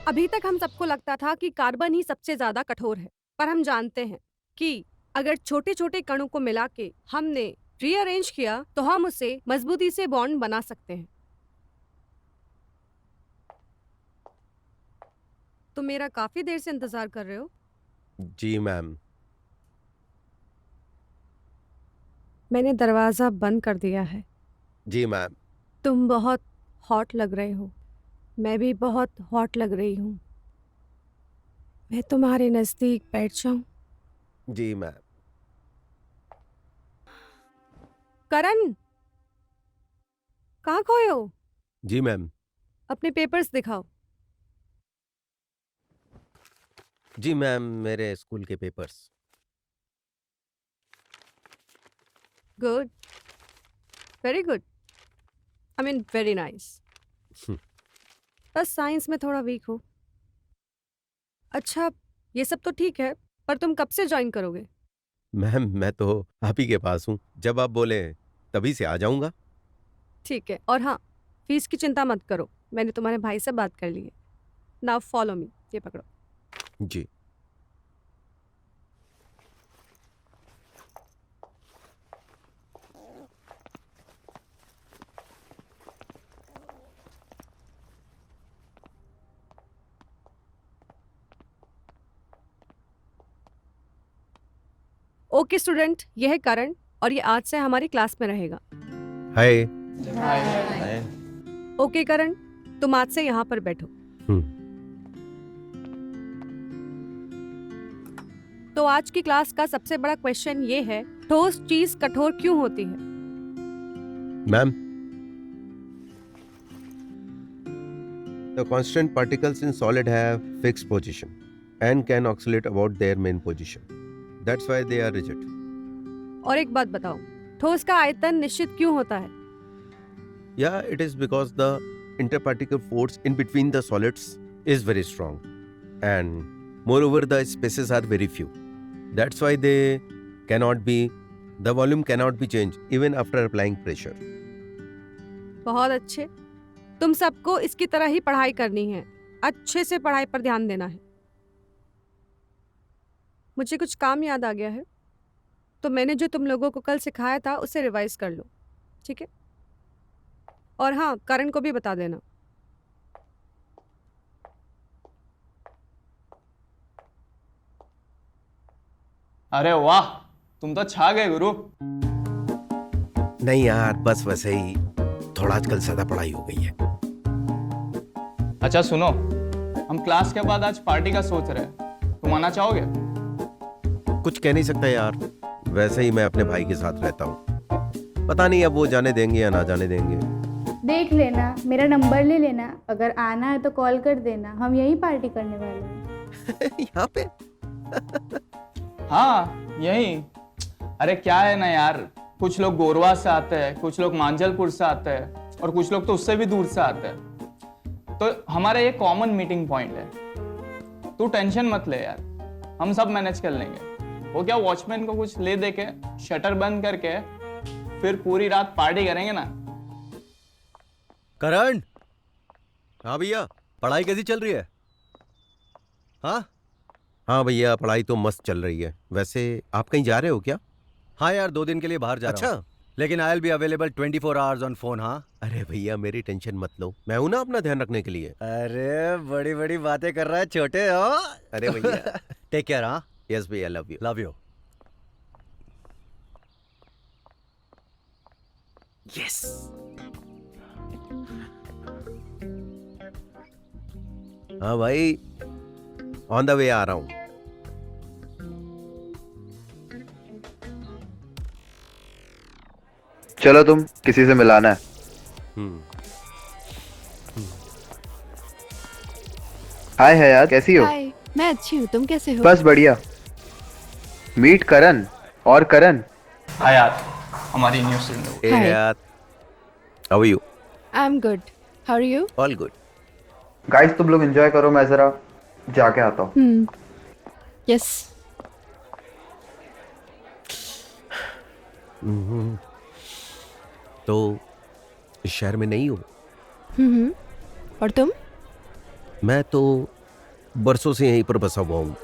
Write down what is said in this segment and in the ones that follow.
अभी तक हम सबको लगता था कि कार्बन ही सबसे ज्यादा कठोर है, पर हम जानते हैं कि अगर छोटे छोटे कणों को मिला के हमने रीअरेंज किया तो हम उसे मजबूती से बॉन्ड बना सकते हैं। तुम मेरा काफी देर से इंतजार कर रहे हो। जी मैम। मैंने दरवाजा बंद कर दिया है। जी मैम। तुम बहुत हॉट लग रहे हो। मैं भी बहुत हॉट लग रही हूँ। मैं तुम्हारे नजदीक बैठ जाऊं? जी मैम। करण, कहाँ खोए हो? जी मैम। अपने पेपर्स दिखाओ। जी मैम, मेरे स्कूल के papers. Good, very good, I mean very nice. बस साइंस में थोड़ा वीक हो। अच्छा, ये सब तो ठीक है, पर तुम कब से ज्वाइन करोगे? मैम, मैं तो आप ही के पास हूँ, जब आप बोले तभी से आ जाऊंगा। ठीक है, और हाँ, फीस की चिंता मत करो, मैंने तुम्हारे भाई से बात कर ली है। नाउ फॉलो मी, ये पकड़ो। जी। ओके स्टूडेंट, ये है करण और ये आज से हमारी क्लास में रहेगा। हाय। ओके करण, तुम आज से यहाँ पर बैठो। हम्म। तो आज की क्लास का सबसे बड़ा क्वेश्चन ये है, ठोस चीज कठोर क्यों होती है? Ma'am, the constant particles in solid have fixed position and can oscillate about their main position. That's why they are rigid. और एक बात बताओ, ठोस का आयतन निश्चित क्यों होता है? Yeah, it is because the interparticle force in between the solids is very strong, and moreover the spaces are very few. That's why the volume cannot be changed even after applying pressure. बहुत अच्छे, तुम सबको इसकी तरह ही पढ़ाई करनी है। अच्छे से पढ़ाई पर ध्यान देना है। मुझे कुछ काम याद आ गया है, तो मैंने जो तुम लोगों को कल सिखाया था उसे रिवाइज कर लो, ठीक है? और हाँ, करण को भी बता देना। अरे वाह, तुम तो छा गए गुरु। नहीं यार, बस वैसे ही थोड़ा आजकल ज्यादा पढ़ाई हो गई है। अच्छा सुनो, हम क्लास के बाद आज पार्टी का सोच रहे हैं, तुम आना चाहोगे? कुछ कह नहीं सकता यार, वैसे ही मैं अपने भाई के साथ रहता हूँ। पता नहीं अब वो जाने देंगे या ना जाने देंगे। देख लेना, मेरा नंबर ले लेना, अगर आना है तो कॉल कर देना, हम यही पार्टी करने वाले हैं। यहाँ पे? हाँ यही। अरे क्या है ना यार, कुछ लोग गोरवा से आते हैं, कुछ लोग मांजलपुर से आते हैं और कुछ लोग तो उससे भी दूर से आते हैं। तो हमारा ये कॉमन मीटिंग पॉइंट है। तू टेंशन मत ले यार, हम सब मैनेज कर लेंगे। वो क्या, वॉचमैन को कुछ ले दे के शटर बंद करके फिर पूरी रात पार्टी करेंगे ना। करण। हाँ भैया, पढ़ाई कैसी चल रही है? हाँ हाँ भैया, पढ़ाई तो मस्त चल रही है। वैसे आप कहीं जा रहे हो क्या? हाँ यार, 2 दिन के लिए बाहर जा रहा हूँ। लेकिन I will be available 24 hours on phone. हाँ अरे भैया, मेरी टेंशन मत लो, मैं हूं ना अपना ध्यान रखने के लिए। अरे बड़ी बड़ी बातें कर रहा है छोटे हो। अरे भैया। Take care. हाँ यस भैया, love you. Love you. Yes. हाँ भाई, ऑन द वे आ रहा हूं। चलो, तुम किसी से मिलाना है। हाय है यार, कैसी हो? हाय, मैं अच्छी हूँ, तुम कैसे हो? बस बढ़िया। मीट करण। और करण। हाँ यार, हमारी न्यू स्टूडेंट। ए यार, how are you? I am good, how are you? All good. Guys तुम लोग एंजॉय करो, मैं जरा जाके आता हूँ। यस। तो इस शहर में नहीं हो? और तुम? मैं तो बरसों से यहीं पर बसा हुआ हूँ।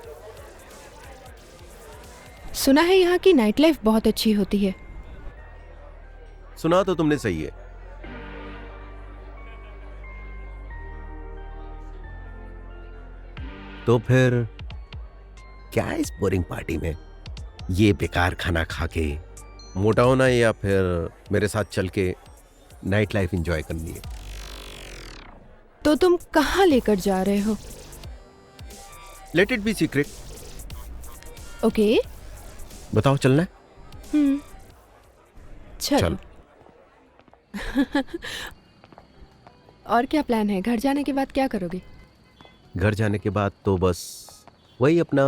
सुना है यहाँ की नाइट लाइफ बहुत अच्छी होती है। सुना तो तुमने सही है। तो फिर क्या है इस बोरिंग पार्टी में? ये बेकार खाना खा के मोटा होना है या फिर मेरे साथ चल के नाइट लाइफ एंजॉय करनी है? तो तुम कहाँ लेकर जा रहे हो? Let it be secret. Okay. बताओ, चलना है? चलो। चल। और क्या प्लान है? घर जाने के बाद क्या करोगे? घर जाने के बाद तो बस वही अपना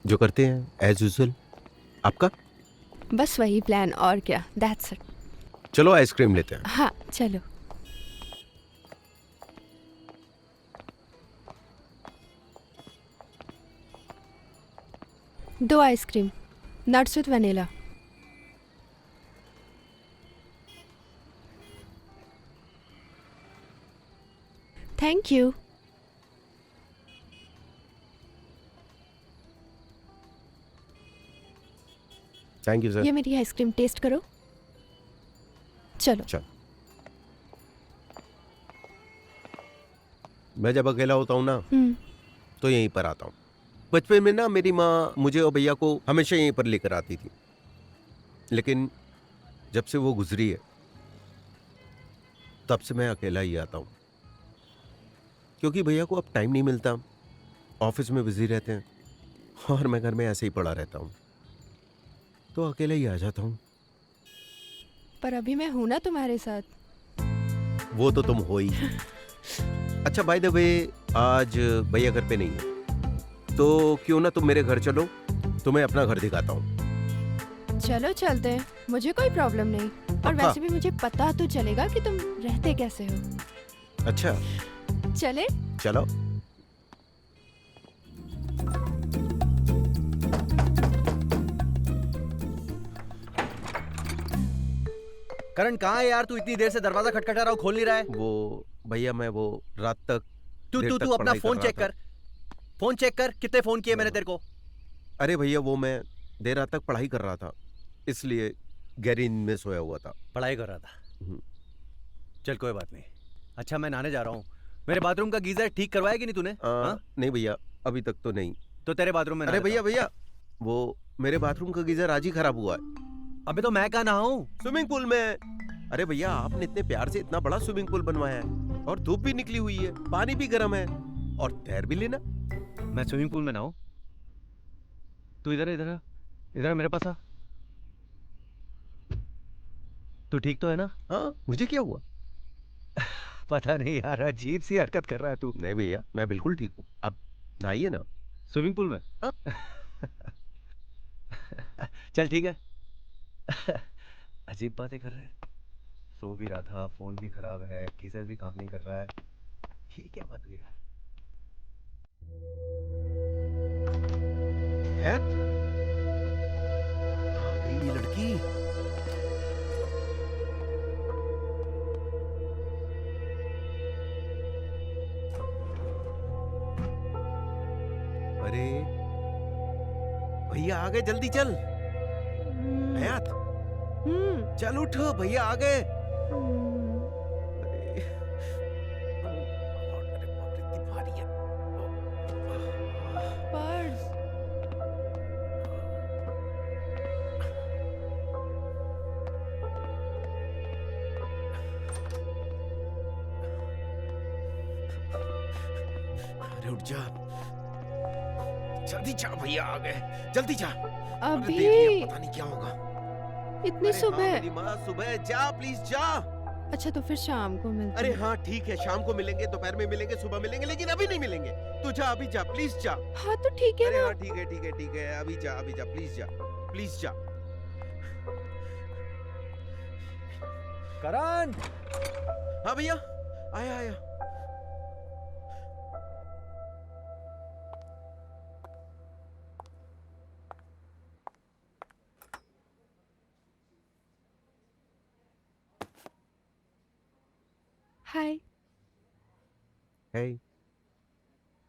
जो करते हैं एज यूजुअल। आपका? बस वही प्लान, और क्या। That's it. चलो आइसक्रीम लेते हैं। हाँ चलो। दो ice cream, nuts with vanilla. Thank you. Thank you sir. ये मेरी आइसक्रीम टेस्ट करो। चलो। चल। मैं जब अकेला होता हूँ ना तो यहीं पर आता हूँ। बचपन में ना मेरी माँ मुझे और भैया को हमेशा यहीं पर लेकर आती थी, लेकिन जब से वो गुजरी है तब से मैं अकेला ही आता हूँ, क्योंकि भैया को अब टाइम नहीं मिलता, ऑफिस में बिजी रहते हैं और मैं घर में ऐसे ही पड़ा रहता हूँ, तो अकेला ही आ जाता हूँ। पर अभी मैं हूं ना तुम्हारे साथ। वो तो तुम हो ही। अच्छा बाय द वे, आज भैया घर पे नहीं है, तो क्यों ना तुम मेरे घर चलो, तुम्हें अपना घर दिखाता हूँ। चलो चलते हैं, मुझे कोई प्रॉब्लम नहीं। और पक्का? वैसे भी मुझे पता तो चलेगा कि तुम रहते कैसे हो। अच्छा चले? चलो। करण कहाँ है यार? तू इतनी देर से दरवाजा खटखटा रहा हो, खोल नहीं रहा है। वो भैया मैं वो रात तक तू देर तू तक तू अपना पढ़ाई फोन रहा चेक था। कर। फोन चेक कर, कितने फोन किए मैंने तेरे को। अरे भैया वो मैं देर रात तक पढ़ाई कर रहा था, इसलिए गहरी नींद में सोया हुआ था। पढ़ाई कर रहा था? हम्म। चल कोई बात नहीं। अच्छा मैं नहाने जा रहा हूँ। मेरे बाथरूम का गीजर ठीक करवाया कि नहीं तूने? हाँ? नहीं भैया अभी तक तो नहीं। तो तेरे बाथरूम में अरे नहा लेता भैया हूँ। भैया वो मेरे बाथरूम का गीजर आज ही खराब हुआ है, अबे तो मैं कहाँ नहाऊं? स्विमिंग पूल में। अरे भैया आपने इतने प्यार से इतना बड़ा स्विमिंग पूल बनवाया है और धूप भी निकली हुई है, पानी भी गर्म है और तैर भी लेना। मैं स्विमिंग पूल में नहाऊं? तू इधर इधर इधर मेरे पास आ। तू ठीक तो है ना? हाँ मुझे क्या हुआ? पता नहीं यार, अजीब सी हरकत कर रहा है तू। नहीं भैया मैं बिल्कुल ठीक हूँ, आप नहाइए ना। स्विमिंग पूल में? हाँ। चल ठीक है। अजीब बातें कर रहे हैं। सो भी रहा था, फोन भी खराब है, गीजर भी काम नहीं कर रहा है। ये क्या बात हुई? है ये लड़की। अरे भैया आ गए, जल्दी चल। हयात चल उठ, भैया आ गए। अरे अरे बाप रे, इतनी भारी है। पर्स। अरे उठ जा, जल्दी जा, भैया आ गए, जल्दी जा। अरे अभी? देर नहीं है, पता नहीं क्या होगा। इतनी अरे हाँ, सुबह? मेरी माँ, सुबह जा प्लीज जा। अच्छा तो फिर शाम को मिलते अरे हैं। हाँ ठीक है, शाम को मिलेंगे, दोपहर में मिलेंगे, सुबह मिलेंगे, लेकिन अभी नहीं मिलेंगे। तू जा, अभी जा, प्लीज जा। हाँ तो ठीक है अरे ना। हाँ ठीक है ठीक है ठीक है, अभी जा, अभी जा, प्लीज जा, प्लीज जा। करण! हाँ भैया आया आया। हाय। है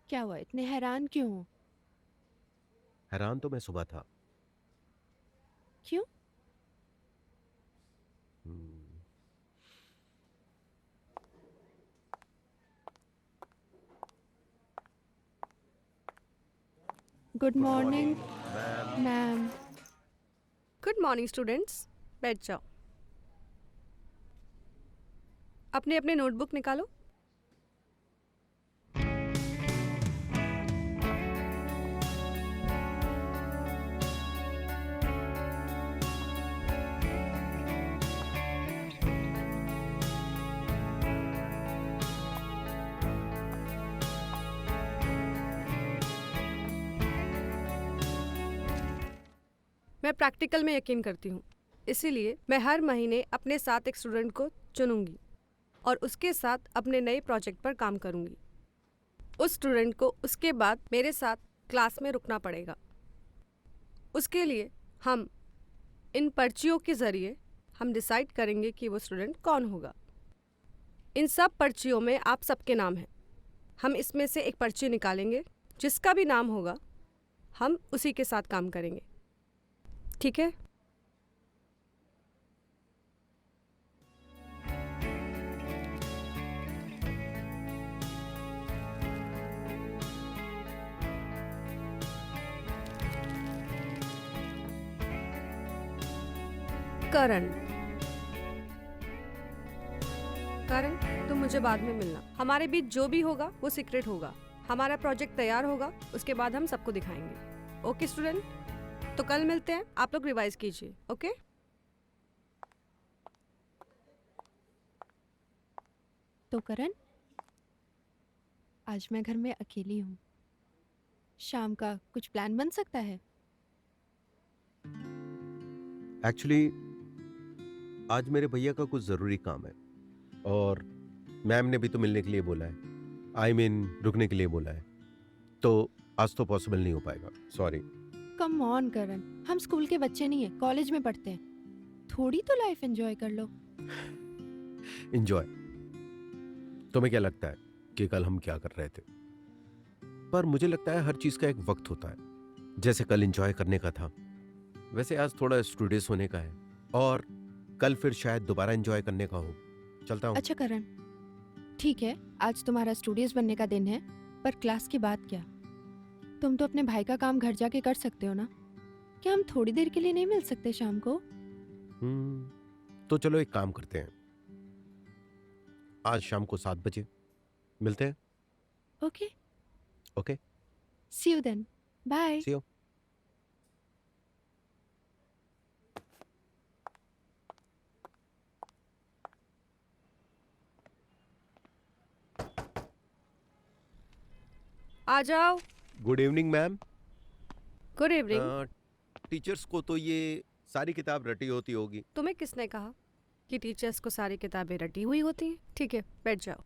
क्या हुआ, इतने हैरान क्यों हो? हैरान तो मैं सुबह था। क्यों? Hmm, good good morning morning ma'am. Ma'am. Good morning students, बैठ जाओ। अपनी अपनी नोटबुक निकालो। मैं प्रैक्टिकल में यकीन करती हूँ, इसीलिए मैं हर महीने अपने साथ एक स्टूडेंट को चुनूंगी और उसके साथ अपने नए प्रोजेक्ट पर काम करूंगी। उस स्टूडेंट को उसके बाद मेरे साथ क्लास में रुकना पड़ेगा। उसके लिए हम इन पर्चियों के ज़रिए हम डिसाइड करेंगे कि वो स्टूडेंट कौन होगा। इन सब पर्चियों में आप सबके नाम हैं। हम इसमें से एक पर्ची निकालेंगे, जिसका भी नाम होगा हम उसी के साथ काम करेंगे, ठीक है? करण, करण, तुम मुझे बाद में मिलना। हमारे बीच जो भी होगा वो सीक्रेट होगा। हमारा प्रोजेक्ट तैयार होगा, उसके बाद हम सबको दिखाएंगे। ओके स्टूडेंट, तो कल मिलते हैं। आप लोग रिवाइज कीजिए, ओके? तो करण, आज मैं घर में अकेली हूँ। शाम का कुछ प्लान बन सकता है? एक्चुअली आज मेरे भैया का कुछ ज़रूरी काम है और मैम ने भी तो मिलने के लिए बोला है। आई मीन रुकने के लिए बोला है, तो आज तो पॉसिबल नहीं हो पाएगा, सॉरी। कम ऑन करण, हम स्कूल के बच्चे नहीं हैं, कॉलेज में पढ़ते हैं। थोड़ी तो लाइफ एंजॉय कर लो। इंजॉय? तुम्हें क्या लगता है कि कल हम क्या कर रहे थे? पर मुझे लगता है हर चीज़ का एक वक्त होता है। जैसे कल इंजॉय करने का था, वैसे आज थोड़ा स्टूडियस होने का है और कल फिर शायद दोबारा एंजॉय करने का हो। चलता हूँ। अच्छा करण, ठीक है, आज तुम्हारा स्टूडियस बनने का दिन है, पर क्लास की बात क्या? तुम तो अपने भाई का काम घर जाके कर सकते हो ना? क्या हम थोड़ी देर के लिए नहीं मिल सकते शाम को? तो चलो एक काम करते हैं, आज शाम को 7 बजे मिलते हैं। Okay, okay, see you then, bye. See you. आ जाओ। Good evening ma'am. Good evening. Teachers को तो ये सारी किताब रटी होती होगी। तुम्हें किसने कहा कि टीचर्स को सारी किताबें रटी हुई होती हैं? ठीक है, बैठ जाओ।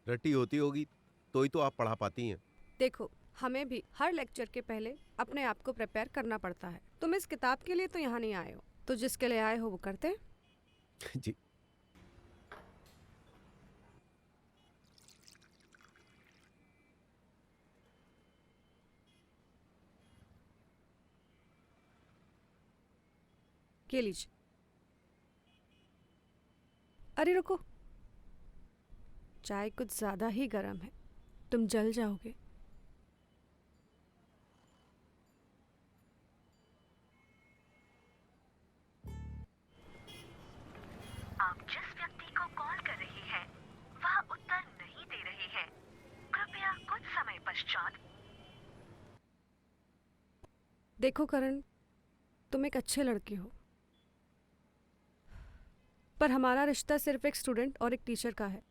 रटी होती होगी तो ही तो आप पढ़ा पाती हैं। देखो, हमें भी हर लेक्चर के पहले अपने आप को प्रिपेयर करना पड़ता है। तुम इस किताब के लिए तो यहाँ नहीं आए हो, तो जिसके लिए आए हो वो करते हैं। जी। ये लीजिए। अरे रुको, चाय कुछ ज्यादा ही गर्म है, तुम जल जाओगे। आप जिस व्यक्ति को कॉल कर रहे हैं वह उत्तर नहीं दे रहे हैं। कृपया कुछ समय पश्चात। देखो करण, तुम एक अच्छे लड़के हो, पर हमारा रिश्ता सिर्फ एक स्टूडेंट और एक टीचर का है,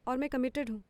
और मैं कमिटेड हूँ।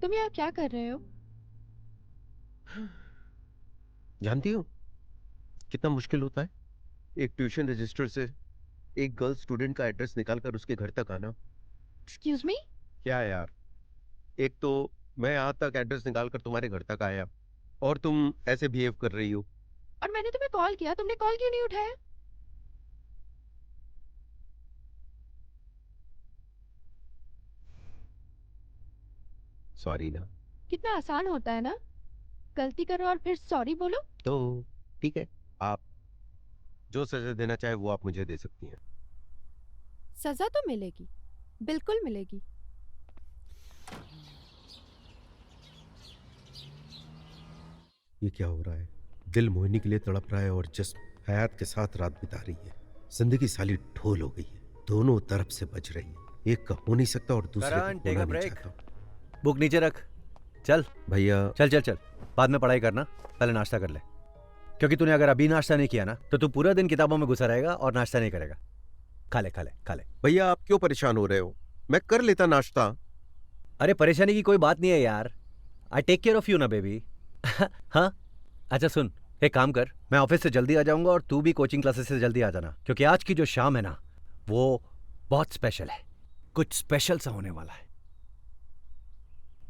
तुम यहाँ क्या कर रहे हो? जानती हो कितना मुश्किल होता है एक ट्यूशन रजिस्टर से एक गर्ल स्टूडेंट का एड्रेस निकालकर उसके घर तक आना। Excuse me? क्या यार, एक तो मैं यहाँ तक एड्रेस निकालकर तुम्हारे घर तक आया और तुम ऐसे बिहेव कर रही हो। और मैंने तुम्हें कॉल किया, तुमने कॉल क्यों नहीं उठाया? सॉरी ना। कितना आसान होता है ना, गलती करो और फिर सॉरी बोलो। तो ठीक है, आप जो सजा देना चाहे वो आप मुझे दे सकती हैं। सजा तो मिलेगी, बिल्कुल मिलेगी। ये क्या हो रहा है? दिल मोहिनी के लिए तड़प रहा है और जिस्म हयात के साथ रात बिता रही है। जिंदगी साली ढोल हो गई है, दोनों तरफ से बज रही है। एक का हो नहीं सकता और दूसरे का करण, take होना a नहीं break. चाहता। बुक नीचे रख। चल भैया चल चल चल, बाद में पढ़ाई करना, पहले नाश्ता कर ले। क्योंकि तूने अगर अभी नाश्ता नहीं किया ना तो तू पूरा दिन किताबों में घुसा रहेगा और नाश्ता नहीं करेगा। खा ले खा ले खा ले। भैया आप क्यों परेशान हो रहे हो? मैं कर लेता नाश्ता। अरे परेशानी की कोई बात नहीं है यार, I take care of you ना बेबी। हाँ अच्छा सुन, एक काम कर, मैं ऑफिस से जल्दी आ जाऊंगा और तू भी कोचिंग क्लासेस से जल्दी आ जाना, क्योंकि आज की जो शाम है ना वो बहुत स्पेशल है, कुछ स्पेशल सा होने वाला है।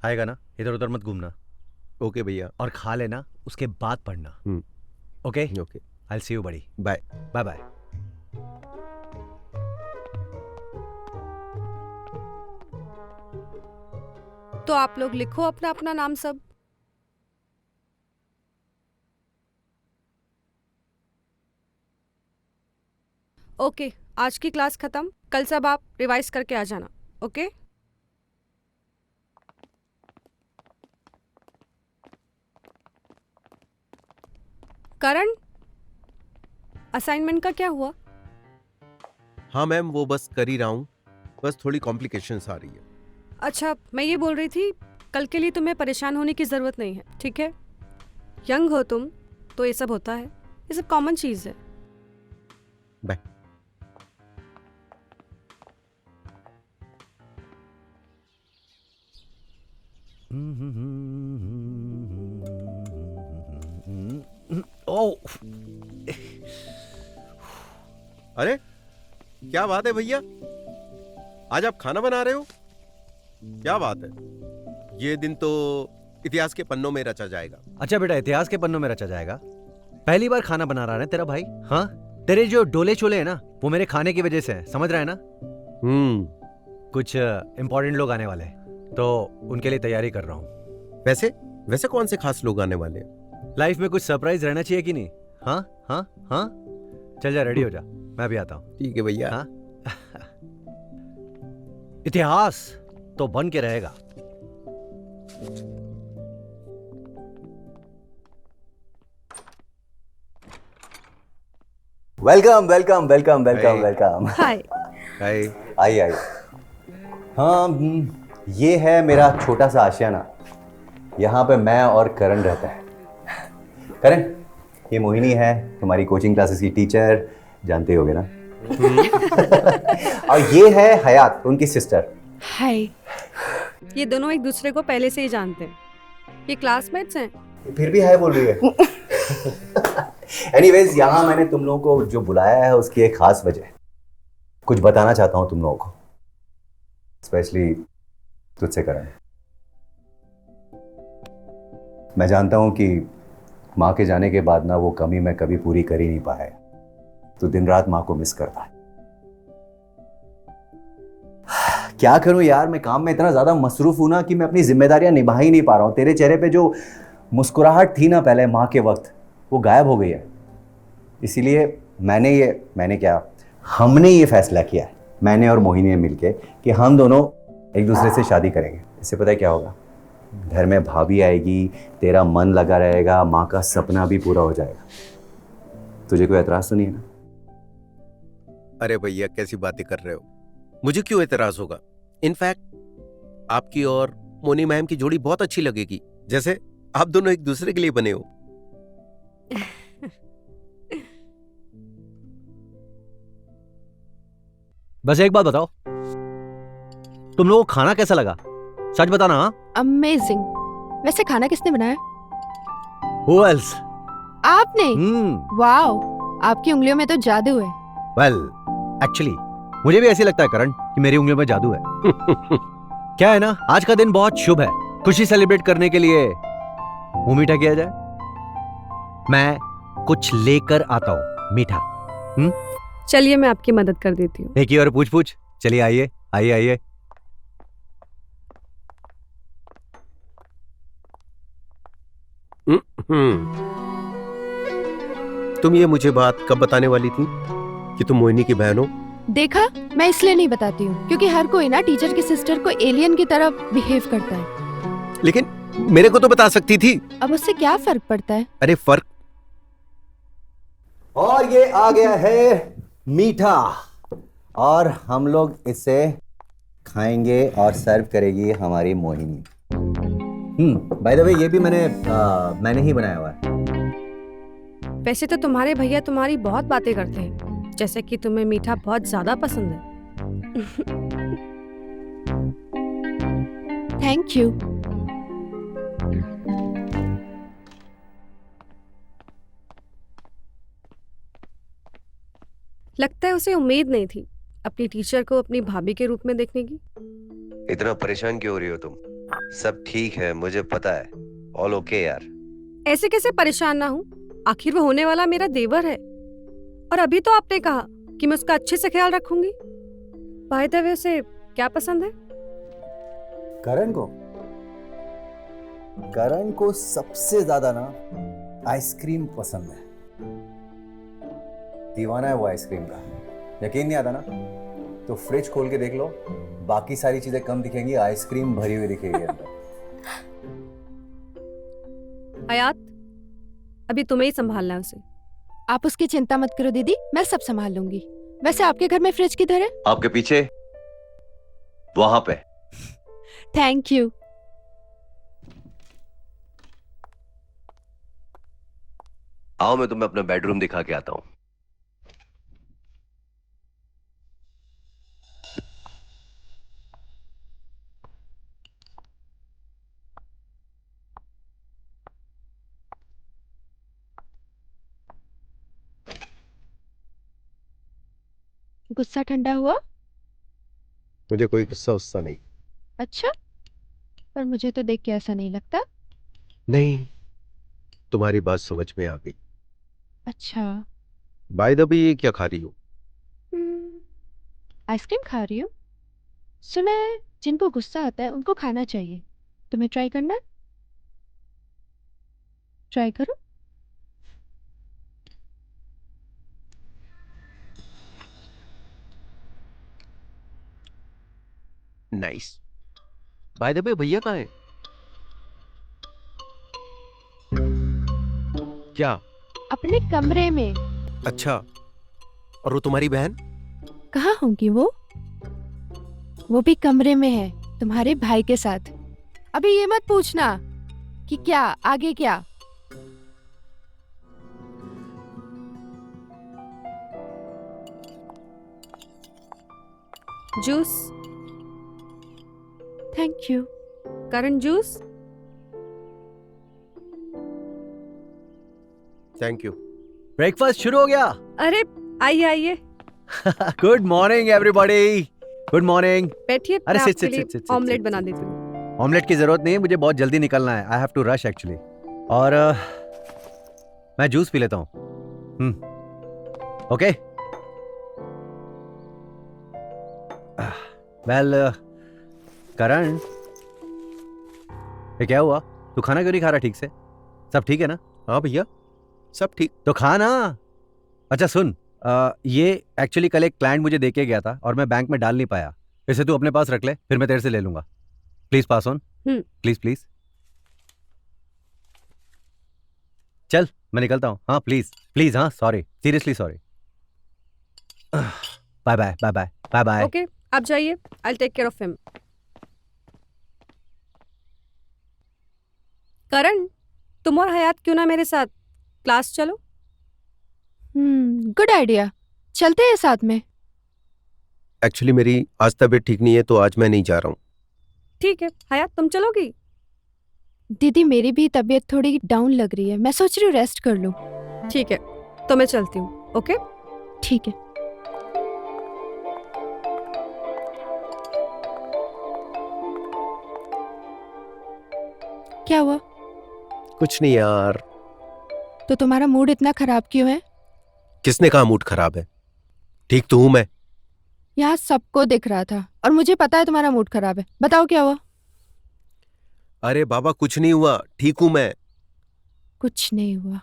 आएगा ना, इधर उधर मत घूमना। ओके भैया। और खा लेना, उसके बाद पढ़ना। Okay okay, I see you बड़ी। Bye bye bye. तो आप लोग लिखो अपना अपना नाम सब। ओके, आज की क्लास खत्म, कल सब आप रिवाइज करके आ जाना। ओके? करण, असाइनमेंट का क्या हुआ? हाँ मैम, वो बस कर ही रहा हूँ, बस थोड़ी कॉम्प्लिकेशंस आ रही है। अच्छा, मैं ये बोल रही थी, कल के लिए तुम्हें परेशान होने की ज़रूरत नहीं है, ठीक है? यंग हो तुम, तो ये सब होता है, ये सब कॉमन चीज़ है। बाय। ओह अरे क्या बात है भैया, आज आप खाना बना रहे हो? क्या बात है, ये दिन तो इतिहास के पन्नों में रचा जाएगा। अच्छा बेटा, इतिहास के पन्नों में रचा जाएगा। पहली बार खाना बना रहा है तेरा भाई। हाँ, तेरे जो डोले चोले है ना वो मेरे खाने की वजह से है, समझ रहा है ना? कुछ इंपॉर्टेंट लोग आने वाले हैं तो उनके लिए तैयारी कर रहा हूँ। वैसे वैसे कौन से खास लोग आने वाले हैं? लाइफ में कुछ सरप्राइज रहना चाहिए कि नहीं? हाँ हाँ हाँ, चल जा, रेडी हो जा, मैं भी आता हूँ। ठीक है भैया। हाँ? इतिहास तो बन के रहेगा। Welcome welcome welcome welcome Hey. Welcome. Hi. Hi. आइए आइए। हाँ, ये है मेरा छोटा सा आशियाना। यहाँ पे मैं और करण रहते हैं। करण, ये मोहिनी है, तुम्हारी कोचिंग क्लासेस की टीचर, जानते होगे ना? और ये है हयात, उनकी सिस्टर। हाय। ये दोनों एक दूसरे को पहले से ही जानते हैं, ये क्लासमेट्स हैं। फिर भी हाय बोल रही है। एनीवेज, यहाँ मैंने तुम लोगों को जो बुलाया है उसकी एक खास वजह है। कुछ बताना चाहता हूँ तुम लोगों को, स्पेशली तुझसे करण। मैं जानता हूँ कि माँ के जाने के बाद ना वो कमी मैं कभी पूरी कर ही नहीं पाया, तो दिन रात माँ को मिस करता है। क्या करूं यार, मैं काम में इतना ज्यादा मसरूफ हूं ना कि मैं अपनी जिम्मेदारियां निभा ही नहीं पा रहा हूं। तेरे चेहरे पे जो मुस्कुराहट थी ना पहले माँ के वक्त, वो गायब हो गई है। इसीलिए हमने ये फैसला किया है, मैंने और मोहिनी ने मिलके, कि हम दोनों एक दूसरे से शादी करेंगे। इससे पता है क्या होगा? घर में भाभी आएगी, तेरा मन लगा रहेगा, माँ का सपना भी पूरा हो जाएगा। तुझे कोई एतराज तो नहीं है ना? अरे भैया कैसी बातें कर रहे हो, मुझे क्यों एतराज होगा? इनफैक्ट आपकी और मोनी मैम की जोड़ी बहुत अच्छी लगेगी, जैसे आप दोनों एक दूसरे के लिए बने हो। बस एक बात बताओ, तुम लोगों को खाना कैसा लगा? सच बताना। हाँ, अमेजिंग। वैसे खाना किसने बनाया? Who else? आपने? Hmm. वाओ, आपकी उंगलियों में तो जादू है। Well, actually, मुझे भी ऐसे लगता है करण कि मेरी उंगलियों में जादू है। क्या है ना, आज का दिन बहुत शुभ है। खुशी सेलिब्रेट करने के लिए मुंह मीठा किया जाए। मैं कुछ लेकर आता हूँ मीठा। चलिए मैं आपकी मदद कर देती हूँ। एक ही और पूछ। चलिए आइए आइए आइए। तुम ये मुझे बात कब बताने वाली थी कि तुम मोहिनी की बहन हो? देखा, मैं इसलिए नहीं बताती हूँ क्योंकि हर कोई ना टीचर की सिस्टर को एलियन की तरह बिहेव करता है। लेकिन मेरे को तो बता सकती थी। अब उससे क्या फर्क पड़ता है? अरे फर्क। और ये आ गया है मीठा, और हम लोग इसे खाएंगे और सर्व करेगी हमारी मोहिनी। बाय द वे ये भी मैंने ही बनाया हुआ है। वैसे तो तुम्हारे भैया तुम्हारी बहुत बातें करते हैं, जैसे कि तुम्हें मीठा बहुत ज्यादा पसंद है। Thank you. लगता है उसे उम्मीद नहीं थी अपनी टीचर को अपनी भाभी के रूप में देखने की। इतना परेशान क्यों हो रही हो तुम? सब ठीक है, मुझे पता है। ऑल ओके यार। ऐसे कैसे परेशान ना हूँ, आखिर वो होने वाला मेरा देवर है। और अभी तो आपने कहा कि मैं उसका अच्छे से ख्याल रखूंगी। बाय द वे उसे क्या पसंद है? करण को सबसे ज्यादा ना आइसक्रीम पसंद है। दीवाना है वो आइसक्रीम का। यकीन नहीं आता ना तो फ्रिज खोल के देख लो, बाकी सारी चीजें कम दिखेंगी, आइसक्रीम भरी हुई दिखेगी अंदर। हयात, अभी तुम्हें ही संभालना है उसे। आप उसकी चिंता मत करो दीदी, मैं सब संभाल लूंगी। वैसे आपके घर में फ्रिज किधर है? आपके पीछे वहां पे। Thank you. आओ मैं तुम्हें अपना बेडरूम दिखा के आता हूं। गुस्सा ठंडा हुआ? मुझे कोई गुस्सा उस्सा नहीं। अच्छा, पर मुझे तो देख के ऐसा नहीं लगता। नहीं, तुम्हारी बात समझ में आ गई। अच्छा। बाय द वे ये क्या खा रही हो? आइसक्रीम खा रही हूँ। सुना है जिनको गुस्सा आता है उनको खाना चाहिए। तुम्हें ट्राई करना है? ट्राई करो। नाइस। बाय द वे भैया कहाँ है? क्या? अपने कमरे में। अच्छा, और वो तुम्हारी बहन? कहाँ होंगी वो? वो भी कमरे में है तुम्हारे भाई के साथ। अभी ये मत पूछना कि क्या आगे क्या। Juice. Thank you. Karan juice. Thank you. Breakfast शुरू हो गया। अरे आइए आइए, good morning everybody. Good morning. बैठिए। अरे मैं सिट आपके सिट लिए सिट सिट ऑमलेट सिट, बना सिट। देती हूँ। ऑमलेट की जरूरत नहीं है, मुझे बहुत जल्दी निकलना है। I have to rush actually. और मैं जूस पी लेता हूँ। ओके। वेल करण, ये क्या हुआ? तू खाना क्यों नहीं खा रहा ठीक से? सब ठीक है ना? हाँ भैया, सब ठीक। तो खा ना। अच्छा सुन, ये एक्चुअली कल एक क्लाइंट मुझे दे के गया था और मैं बैंक में डाल नहीं पाया। इसे तू अपने पास रख ले, फिर मैं तेरे से ले लूंगा। Please pass on. Please please. चल मैं निकलता हूँ। हाँ प्लीज प्लीज। हाँ sorry, seriously sorry. Bye bye bye bye bye bye. Okay, आप जाइए। I will take care of him. Karan, तुम और हयात क्यों ना मेरे साथ क्लास चलो? Good idea. चलते हैं साथ में। एक्चुअली मेरी आज तबीयत ठीक नहीं है तो आज मैं नहीं जा रहा हूँ। ठीक है। हयात तुम चलोगी? दीदी मेरी भी तबीयत थोड़ी डाउन लग रही है, मैं सोच रही हूँ रेस्ट कर लूँ। ठीक है, तो मैं चलती हूँ। ओके, ठीक है। क्या हुआ? कुछ नहीं यार। तो तुम्हारा मूड इतना खराब क्यों है? किसने कहा मूड खराब है? ठीक तो हूं मैं। यहाँ सबको दिख रहा था और मुझे पता है तुम्हारा मूड खराब है। बताओ क्या हुआ? अरे बाबा कुछ नहीं हुआ, ठीक हूं मैं। कुछ नहीं हुआ।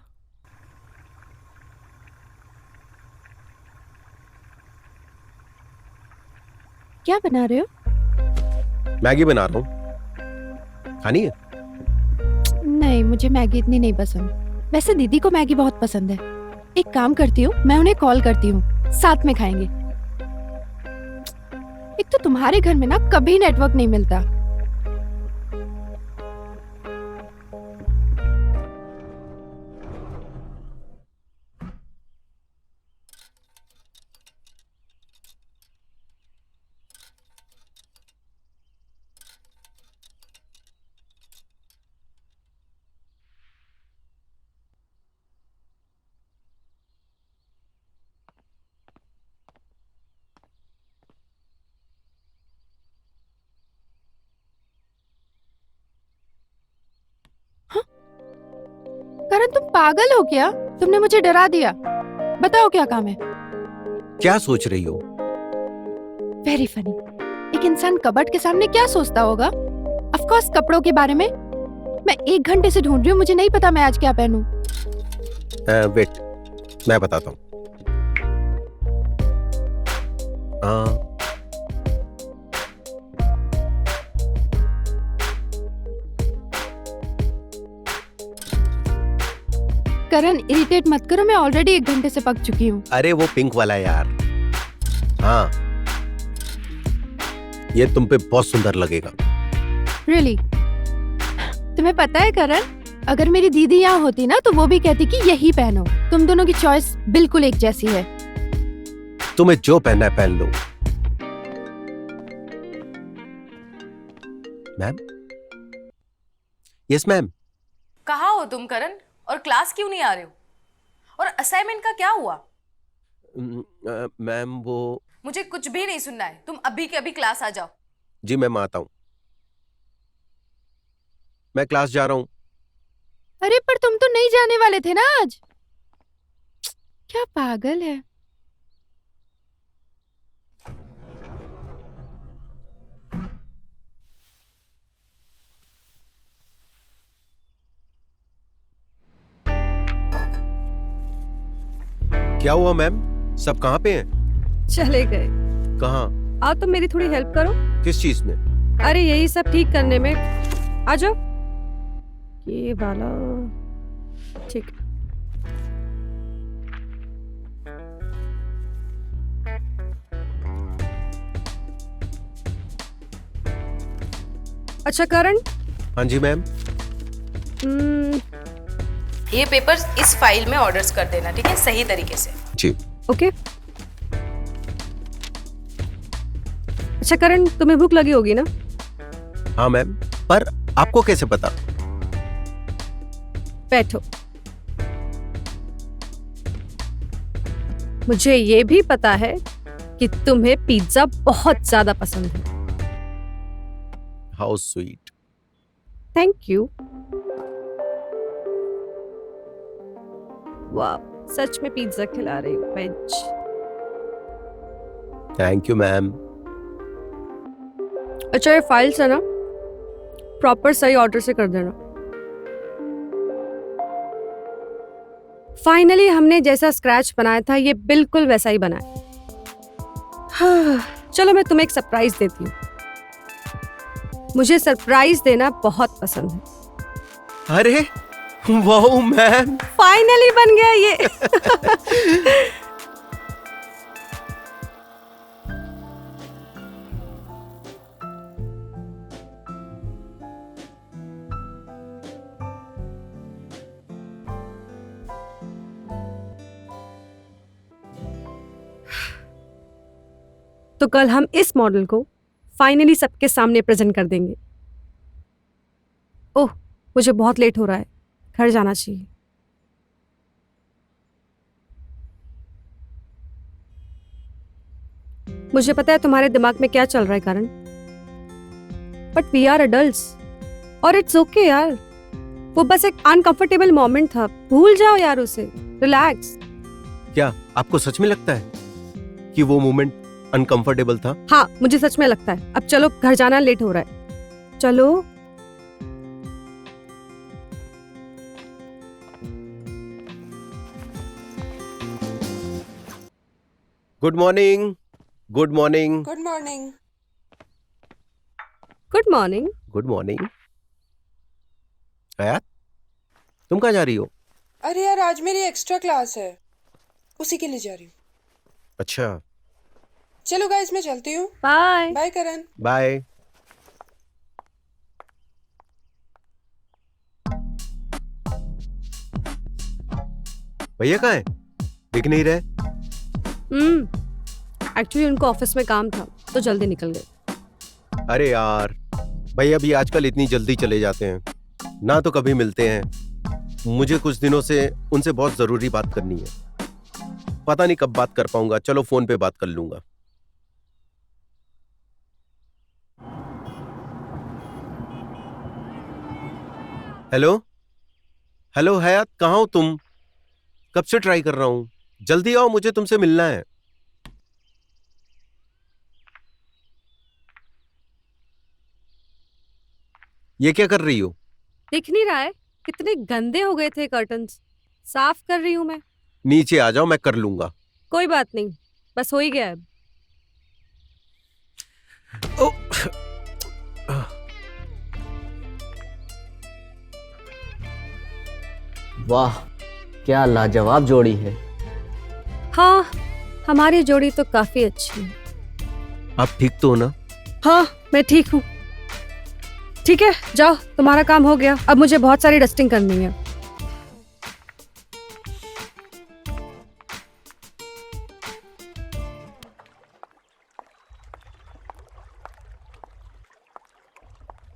क्या बना रहे हो? मैगी बना रहा हूं, खानी है? नहीं, मुझे मैगी इतनी नहीं पसंद। वैसे दीदी को मैगी बहुत पसंद है। एक काम करती हूँ, मैं उन्हें कॉल करती हूँ, साथ में खाएंगे। एक तो तुम्हारे घर में ना कभी नेटवर्क नहीं मिलता। करण तुम पागल हो क्या? तुमने मुझे डरा दिया। बताओ क्या काम है? क्या सोच रही हो? Very funny. एक इंसान कबर्ड के सामने क्या सोचता होगा? ऑफ कोर्स कपड़ों के बारे में। मैं 1 घंटे से ढूंढ रही हूँ, मुझे नहीं पता मैं आज क्या पहनूं। वेट, मैं बताता हूं। करण इरिटेट मत करो, मैं ऑलरेडी 1 घंटे से पक चुकी हूँ। अरे वो पिंक वाला यार। हाँ, ये तुम पे बहुत सुंदर लगेगा। रियली? तुम्हें पता है करण, अगर मेरी दीदी यहाँ होती ना तो वो भी कहती कि यही पहनो। तुम दोनों की चॉइस बिल्कुल एक जैसी है। तुम्हें जो पहनना है पहन लो। मैम? Yes ma'am. कहाँ हो तुम करण? और क्लास क्यों नहीं आ रहे हो? और असाइनमेंट का क्या हुआ? मैम वो मुझे कुछ भी नहीं सुनना है, तुम अभी के अभी क्लास आ जाओ। जी मैम आता हूं, मैं क्लास जा रहा हूं। अरे पर तुम तो नहीं जाने वाले थे ना आज। क्या पागल है। क्या हुआ मैम? सब कहाँ पे हैं? चले गए। कहाँ? आओ तो मेरी थोड़ी हेल्प करो। किस चीज में? अरे यही सब ठीक करने में। आ जाओ। ये वाला ठीक। अच्छा करण। हाँ जी मैम। ये पेपर्स इस फाइल में ऑर्डर्स कर देना, ठीक है? सही तरीके से। जी। ओके। अच्छा करण, तुम्हें भूख लगी होगी ना? हाँ मैम, पर आपको कैसे पता? बैठो। मुझे ये भी पता है कि तुम्हें पिज्जा बहुत ज्यादा पसंद है। How sweet. Thank you. वाह, सच में पिज्जा खिला रही हूँ वेज। Thank you ma'am. अच्छा ये फाइल्स है ना, प्रॉपर सही ऑर्डर से कर देना। फाइनली हमने जैसा स्क्रैच बनाया था ये बिल्कुल वैसा ही बना है। हाँ, चलो मैं तुम्हें एक सरप्राइज देती हूँ। मुझे सरप्राइज देना बहुत पसंद है। अरे वाह मैम, फाइनली बन गया ये। तो कल हम इस मॉडल को फाइनली सबके सामने प्रेजेंट कर देंगे। ओह, मुझे बहुत लेट हो रहा है, घर जाना चाहिए। मुझे पता है तुम्हारे दिमाग में क्या चल रहा है करण, बट वी आर एडल्ट्स और इट्स ओके यार। वो बस एक अनकंफर्टेबल मोमेंट था, भूल जाओ यार उसे, रिलैक्स। क्या आपको सच में लगता है कि वो मोमेंट अनकंफर्टेबल था? हाँ, मुझे सच में लगता है। अब चलो, घर जाना लेट हो रहा है, चलो। Good morning. Good morning. Good morning. Good morning. Good morning. Hayat, तुम कहाँ जा रही हो? अरे यार, आज मेरी एक्स्ट्रा क्लास है, उसी के लिए जा रही हूँ। अच्छा, चलो गाइस, मैं चलती हूँ। बाय। बाय करण। बाय। भैया कहाँ है? दिख नहीं रहे। एक्चुअली उनको ऑफिस में काम था तो जल्दी निकल गए। अरे यार, भैया भी आजकल इतनी जल्दी चले जाते हैं, ना तो कभी मिलते हैं। मुझे कुछ दिनों से उनसे बहुत जरूरी बात करनी है, पता नहीं कब बात कर पाऊंगा। चलो फोन पे बात कर लूंगा। हेलो हेलो हयात, कहाँ हो तुम? कब से ट्राई कर रहा हूं, जल्दी आओ, मुझे तुमसे मिलना है। ये क्या कर रही हो? दिख नहीं रहा है कितने गंदे हो गए थे कर्टन्स, साफ कर रही हूँ मैं। नीचे आ जाओ, मैं कर लूंगा। कोई बात नहीं, बस हो ही गया अब। ओ, वाह, क्या लाजवाब जोड़ी है। हाँ, हमारी जोड़ी तो काफी अच्छी है। आप ठीक तो हो ना? हाँ, मैं ठीक हूँ। ठीक है, जाओ, तुम्हारा काम हो गया। अब मुझे बहुत सारी डस्टिंग करनी है।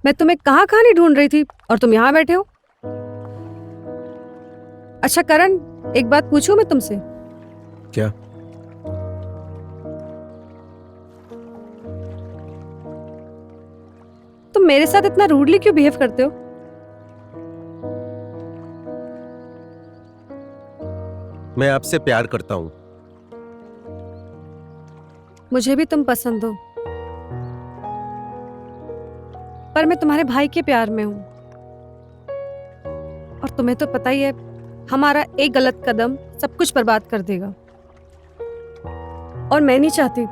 मैं तुम्हें कहाँ कहानी ढूंढ रही थी और तुम यहाँ बैठे हो। अच्छा करण, एक बात पूछूं मैं तुमसे? क्या? तुम मेरे साथ इतना रूडली क्यों बिहेव करते हो? मैं आपसे प्यार करता हूं। मुझे भी तुम पसंद हो, पर मैं तुम्हारे भाई के प्यार में हूं। और तुम्हें तो पता ही है, हमारा एक गलत कदम सब कुछ बर्बाद कर देगा, और मैं नहीं चाहती।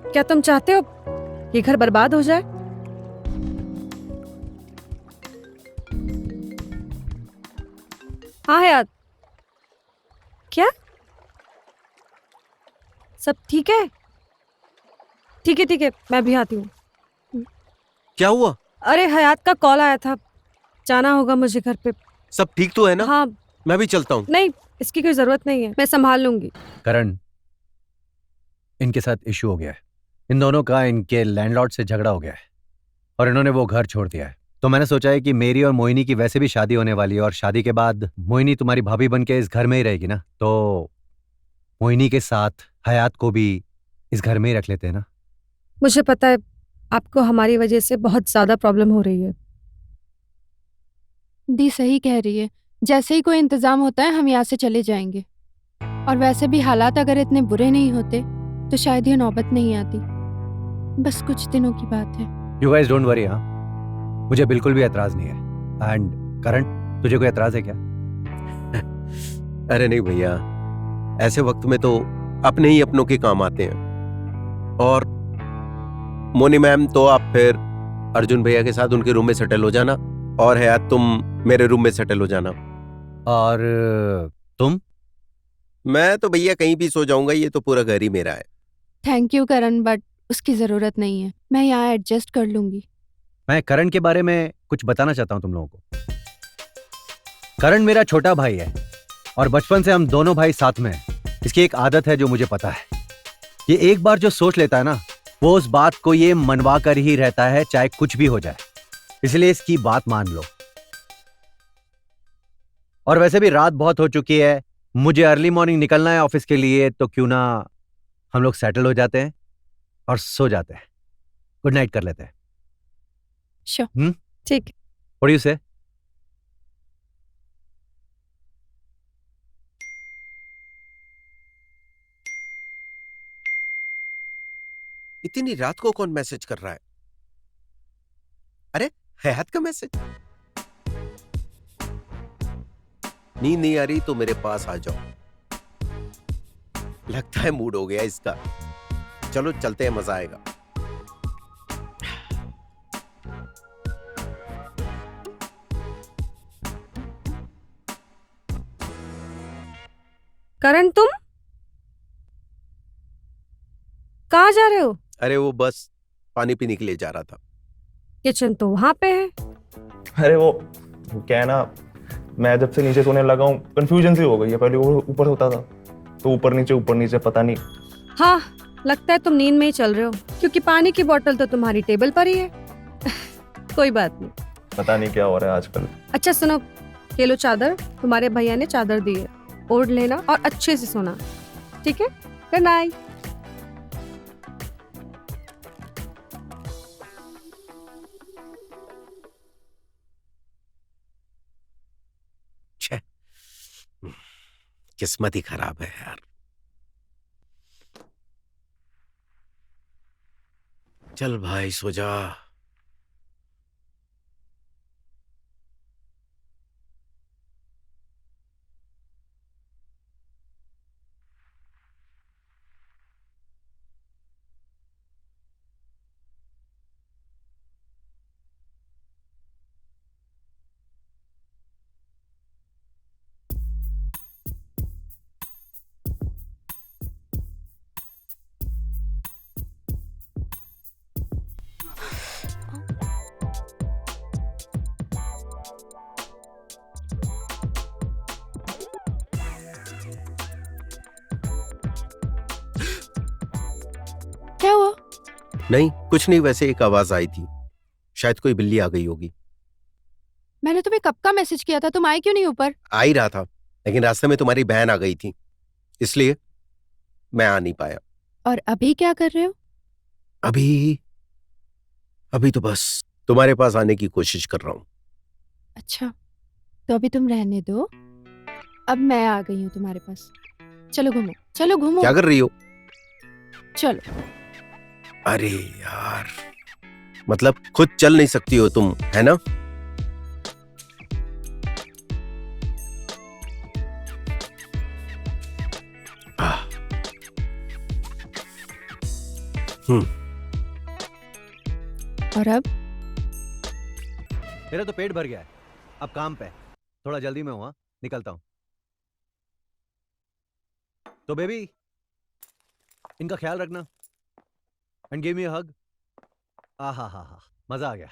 क्या तुम चाहते हो ये घर बर्बाद हो जाए? हाँ यार, क्या सब ठीक है? ठीक है ठीक है, मैं भी आती हूँ। क्या हुआ? अरे हयात का कॉल आया था, जाना होगा मुझे घर पे। सब ठीक तो है ना? हाँ। मैं भी चलता हूँ। नहीं, इसकी कोई जरूरत नहीं है, मैं संभाल लूंगी। करण, इनके साथ इशू हो गया है। इन दोनों का इनके लैंडलॉर्ड से झगड़ा हो गया है और इन्होंने वो घर छोड़ दिया है। तो मैंने सोचा है कि मेरी और मोहिनी की वैसे भी शादी होने वाली है, और शादी के बाद मोहिनी तुम्हारी भाभी बन के इस घर में ही रहेगी ना, तो मोहिनी के साथ हयात को भी इस घर में ही रख लेते हैं ना। मुझे पता है आपको हमारी वजह से बहुत ज्यादा प्रॉब्लम हो रही है। दी सही कह रही है, जैसे ही कोई इंतजाम होता है हम यहाँ से चले जाएंगे। और वैसे भी हालात अगर इतने बुरे नहीं होते तो शायद ये नौबत नहीं आती। बस कुछ दिनों की बात है। You guys don't worry. हाँ, मुझे बिल्कुल भी एतराज नहीं है। एंड करण, तुझे कोई एतराज है क्या? अरे नहीं भैया, ऐसे वक्त में तो अपने ही अपनों के काम आते हैं। और मोनी मैम, तो आप फिर अर्जुन भैया के साथ उनके रूम में सेटल हो जाना, और हयात तुम मेरे रूम में सेटल हो जाना। और तुम? मैं तो भैया कहीं भी सो जाऊंगा, ये तो पूरा घर ही मेरा है। थैंक यू करण, बट उसकी जरूरत नहीं है, मैं यहाँ एडजस्ट कर लूंगी। मैं करण के बारे में कुछ बताना चाहता हूँ तुम लोगों को। करण मेरा छोटा भाई है और बचपन से हम दोनों भाई साथ में हैं। इसकी एक आदत है जो मुझे पता है। ये एक बार जो सोच लेता है ना, वो उस बात को ये मनवा कर ही रहता है चाहे कुछ भी हो जाए, इसलिए इसकी बात मान लो। और वैसे भी रात बहुत हो चुकी है, मुझे अर्ली मॉर्निंग निकलना है ऑफिस के लिए, तो क्यों ना हम लोग सेटल हो जाते हैं और सो जाते हैं, गुड नाइट कर लेते हैं। श्योर। ठीक है। व्हाट डू यू से? इतनी रात को कौन मैसेज कर रहा है? अरे हयात का मैसेज। नींद नहीं आ रही तो मेरे पास आ जाओ। लगता है मूड हो गया इसका। चलो चलते हैं, मजा आएगा। करण तुम कहाँ जा रहे हो? अरे वो बस पानी पीने के लिए जा रहा था। किचन तो वहां पे है। अरे वो क्या है ना, मैं जब से नीचे सोने लगा हूँ कंफ्यूजन सी हो गई है। पहले वो ऊपर होता था तो ऊपर नीचे पता नहीं। हाँ, लगता है तुम नींद में ही चल रहे हो, क्योंकि पानी की बोतल तो तुम्हारी टेबल पर ही है। कोई बात नहीं। पता नहीं क्या हो रहा है आजकल। अच्छा सुनो, ये लो चादर, तुम्हारे भैया ने चादर दी है, ओढ़ लेना और अच्छे से सोना, ठीक है? Good night. किस्मत ही खराब है यार। चल भाई सो जा। क्या हुआ? नहीं कुछ नहीं, वैसे एक आवाज आई थी, शायद कोई बिल्ली आ गई होगी। मैंने तुम्हें कब का मैसेज किया था, तुम आए क्यों नहीं ऊपर? आ ही रहा था, लेकिन रास्ते में तुम्हारी बहन आ गई थी, इसलिए मैं आ नहीं पाया। और अभी क्या कर रहे हो? अभी अभी तो बस तुम्हारे पास आने की कोशिश कर रहा हूं। अच्छा, तो अभी तुम रहने दो, अब मैं आ गई हूँ तुम्हारे पास। चलो घूमो, चलो घूमो। क्या कर रही हो? चलो। अरे यार, मतलब खुद चल नहीं सकती हो तुम, है ना? और अब? मेरा तो पेट भर गया है, अब काम पे, थोड़ा जल्दी में हुआ, निकलता हूं। तो बेबी, इनका ख्याल रखना एंड गिव मी अ हग। हा, मजा आ गया।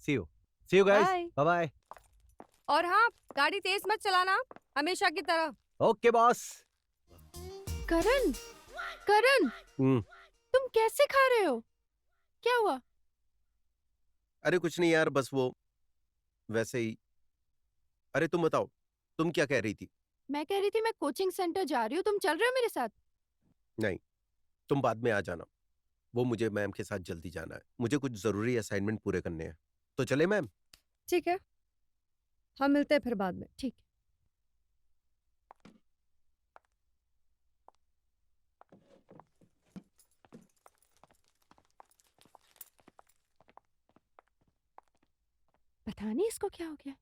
See you guys, Bye. Bye bye. और हाँ, गाड़ी तेज मत चलाना, हमेशा की तरह। Okay boss. करण, करण, तुम कैसे खा रहे हो? क्या हुआ? अरे कुछ नहीं यार, बस वो वैसे ही। अरे तुम बताओ, तुम क्या कह रही थी? मैं कह रही थी मैं कोचिंग सेंटर जा रही हूँ, तुम चल रहे हो मेरे साथ? नहीं, तुम बाद में आ जाना, वो मुझे मैम के साथ जल्दी जाना है, मुझे कुछ जरूरी असाइनमेंट पूरे करने हैं। तो चले मैम? ठीक है, हम मिलते हैं फिर बाद में। ठीक। पता नहीं इसको क्या हो गया।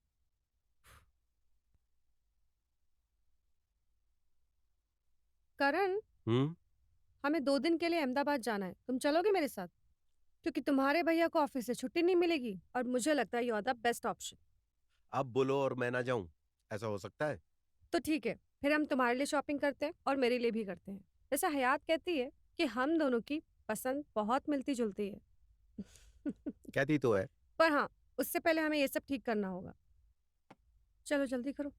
करण, हमें 2 दिन के लिए अहमदाबाद जाना है, तुम चलोगे मेरे साथ? क्योंकि तुम्हारे भैया को ऑफिस से छुट्टी नहीं मिलेगी और मुझे लगता है you are the best option. आप बोलो और मैं ना जाऊं, ऐसा हो सकता है? तो ठीक है, फिर हम तुम्हारे लिए शॉपिंग करते हैं और मेरे लिए भी करते हैं। जैसा हयात कहती है कि हम दोनों की पसंद बहुत मिलती जुलती है। कहती तो है। पर हाँ, उससे पहले हमें ये सब ठीक करना होगा। चलो जल्दी करो।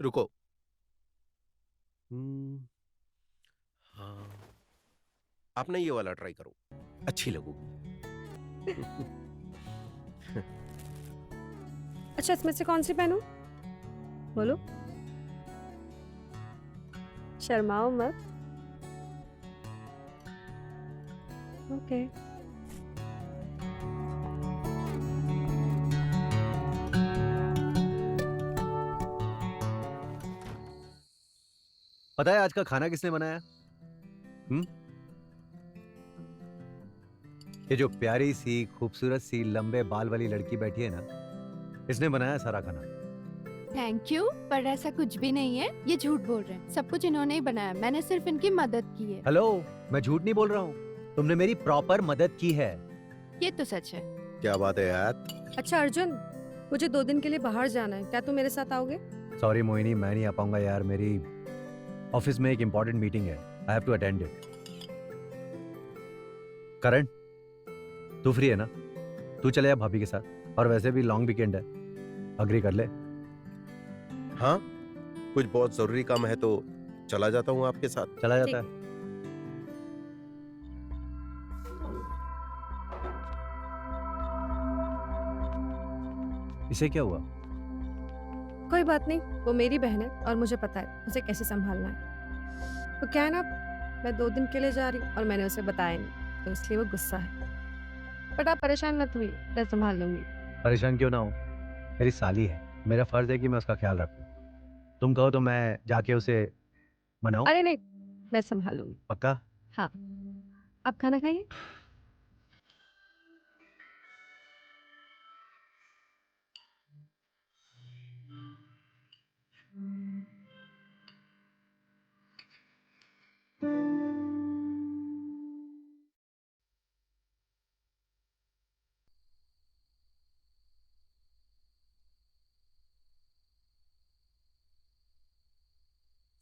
रुको। हाँ, आप ना ये वाला ट्राई करो, अच्छी लगोगी। अच्छा, इसमें से कौन सी पहनूं? बोलो, शर्माओ मत। ओके। पता है आज का खाना किसने बनाया? ये जो प्यारी सी खूबसूरत सी लंबे बाल वाली लड़की बैठी है ना, इसने बनाया सारा खाना। थैंक यू, पर ऐसा कुछ भी नहीं है, ये झूठ बोल रहे हैं। सब कुछ इन्होंने ही बनाया, मैंने सिर्फ इनकी मदद की है। हेलो, मैं झूठ नहीं बोल रहा हूँ, तुमने मेरी प्रॉपर मदद की है। ये तो सच है। क्या बात है यार। अच्छा अर्जुन, मुझे 2 दिन के लिए बाहर जाना है, क्या तुम मेरे साथ आओगे? सॉरी मोहिनी, मैं नहीं आ पाऊंगा यार, मेरी ऑफिस में एक इंपॉर्टेंट मीटिंग है, I have to attend it. Karan, तू फ्री है ना? तू चले जा भाभी के साथ, और वैसे भी लॉन्ग वीकेंड है, अग्री कर ले। हाँ, कुछ बहुत जरूरी काम है तो चला जाता हूँ आपके साथ। चला जाता है। इसे क्या हुआ? कोई बात नहीं, वो मेरी बहन है और मुझे पता है उसे कैसे संभालना है। तो क्या है ना, मैं 2 दिन के लिए जा रही हूँ और मैंने उसे बताया नहीं, तो इसलिए वो गुस्सा है। बट आप परेशान मत हुई, मैं संभाल लूंगी। परेशान क्यों ना हो, मेरी साली है, मेरा फर्ज है कि मैं उसका ख्याल रखूं। तुम कहो तो मैं जाके उसे मनाऊं? अरे नहीं, मैं संभाल लूंगी। पक्का? हाँ, आप खाना खाइए।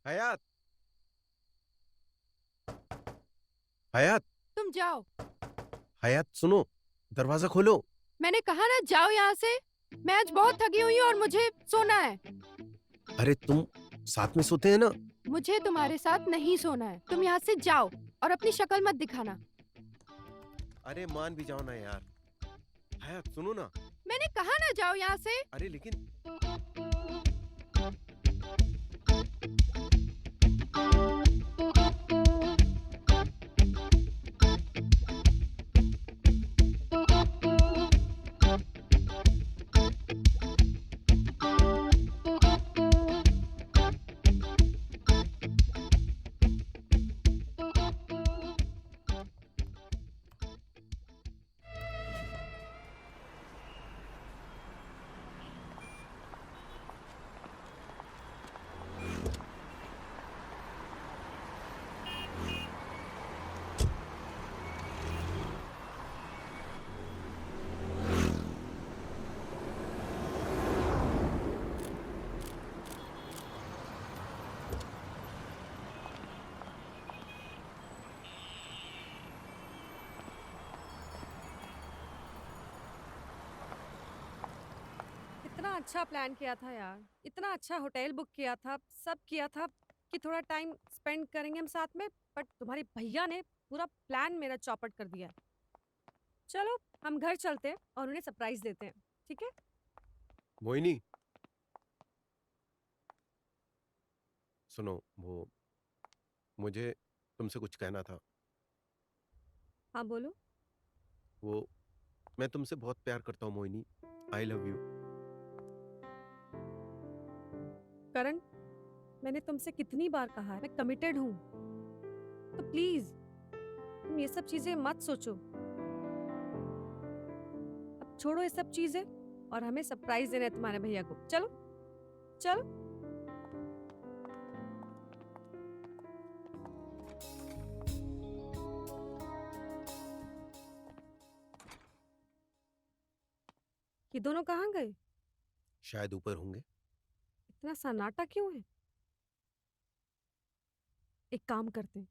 हयात, हयात, तुम जाओ। हयात सुनो, दरवाजा खोलो। मैंने कहा ना जाओ यहाँ से, मैं आज बहुत थकी हुई हूँ और मुझे सोना है। अरे तुम साथ में सोते हैं ना। मुझे तुम्हारे साथ नहीं सोना है, तुम यहाँ से जाओ और अपनी शक्ल मत दिखाना। अरे मान भी जाओ ना यार। हयात सुनो ना। मैंने कहा ना जाओ यहाँ से। अरे लेकिन इतना अच्छा प्लान किया था यार, इतना अच्छा होटल बुक किया था, सब किया था कि थोड़ा टाइम स्पेंड करेंगे हम साथ में, बट तुम्हारे भैया ने पूरा प्लान मेरा चौपट कर दिया। चलो हम घर चलते हैं और उन्हें सरप्राइज देते हैं, ठीक है? मोहिनी सुनो, वो मुझे तुमसे कुछ कहना था। हाँ बोलो। वो मैं तुमसे बहुत प्यार करता हूँ मोहिनी, आई लव यू। करण, मैंने तुमसे कितनी बार कहा है मैं कमिटेड हूँ, तो प्लीज तुम ये सब चीजें मत सोचो। अब छोड़ो ये सब चीजें और हमें सरप्राइज देना है तुम्हारे भैया को। चलो चलो। ये दोनों कहाँ गए? शायद ऊपर होंगे। इतना सन्नाटा क्यों है? एक काम करते हैं,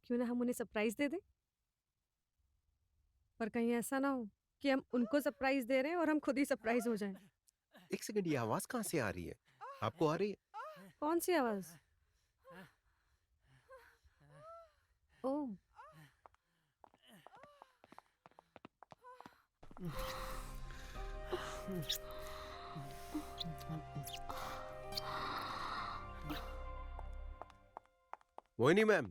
क्यों ना हम उन्हें सरप्राइज दे दें? पर कहीं ऐसा ना हो कि हम उनको सरप्राइज दे रहे हैं और हम खुद ही सरप्राइज हो जाएं। एक सेकंड, ये आवाज कहाँ से आ रही है? आपको आ रही है? कौन सी आवाज? Oh Mohini ma'am,